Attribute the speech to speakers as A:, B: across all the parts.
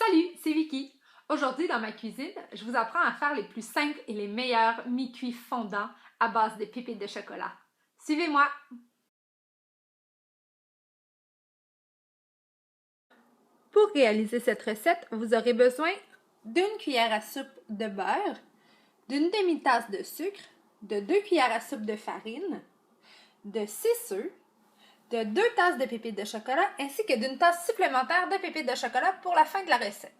A: Salut, c'est Vicky. Aujourd'hui, dans ma cuisine, je vous apprends à faire les plus simples et les meilleurs mi-cuits fondants à base de pépites de chocolat. Suivez-moi! Pour réaliser cette recette, vous aurez besoin d'une cuillère à soupe de beurre, d'une demi-tasse de sucre, de 2 cuillères à soupe de farine, de 6 œufs, de 2 tasses de pépites de chocolat ainsi que d'une tasse supplémentaire de pépites de chocolat pour la fin de la recette.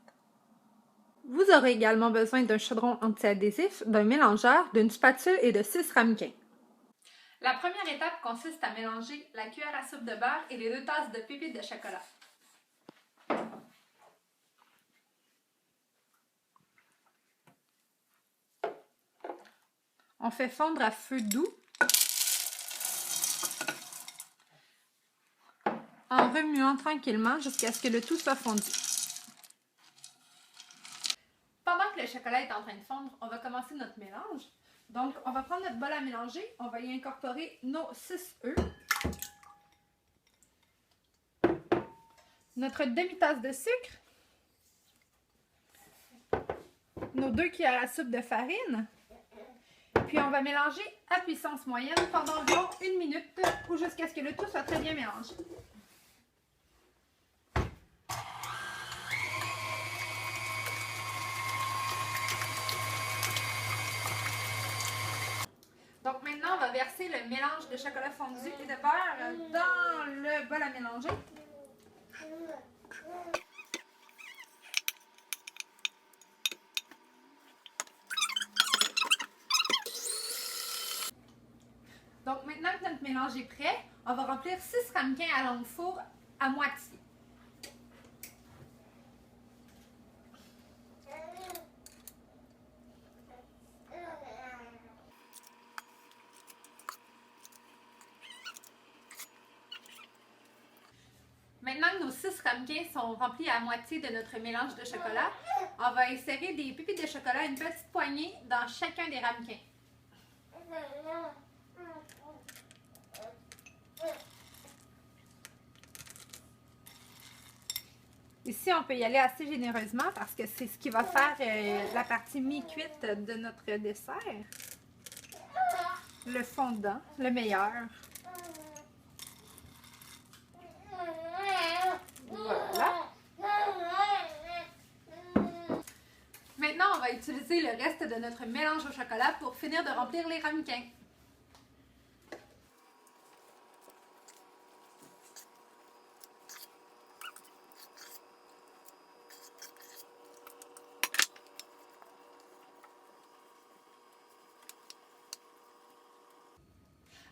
A: Vous aurez également besoin d'un chaudron anti-adhésif, d'un mélangeur, d'une spatule et de 6 ramequins. La première étape consiste à mélanger la cuillère à soupe de beurre et les 2 tasses de pépites de chocolat. On fait fondre à feu doux en remuant tranquillement jusqu'à ce que le tout soit fondu. Pendant que le chocolat est en train de fondre, on va commencer notre mélange. Donc, on va prendre notre bol à mélanger, on va y incorporer nos 6 œufs, notre demi-tasse de sucre, nos 2 cuillères à soupe de farine, puis on va mélanger à puissance moyenne pendant environ 1 minute ou jusqu'à ce que le tout soit très bien mélangé. Donc maintenant, on va verser le mélange de chocolat fondu et de beurre dans le bol à mélanger. Donc maintenant que notre mélange est prêt, on va remplir 6 ramequins à longue four à moitié. Maintenant que nos 6 ramequins sont remplis à moitié de notre mélange de chocolat, on va insérer des pépites de chocolat, une petite poignée dans chacun des ramequins. Ici, on peut y aller assez généreusement parce que c'est ce qui va faire la partie mi-cuite de notre dessert. Le fondant, le meilleur. Voilà. Maintenant, on va utiliser le reste de notre mélange au chocolat pour finir de remplir les ramequins.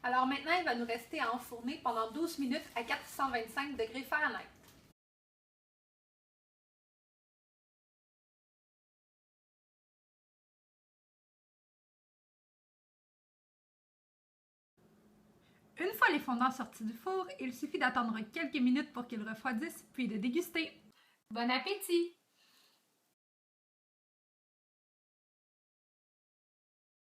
A: Alors maintenant, il va nous rester à enfourner pendant 12 minutes à 425 degrés Fahrenheit. Une fois les fondants sortis du four, il suffit d'attendre quelques minutes pour qu'ils refroidissent puis de déguster. Bon appétit!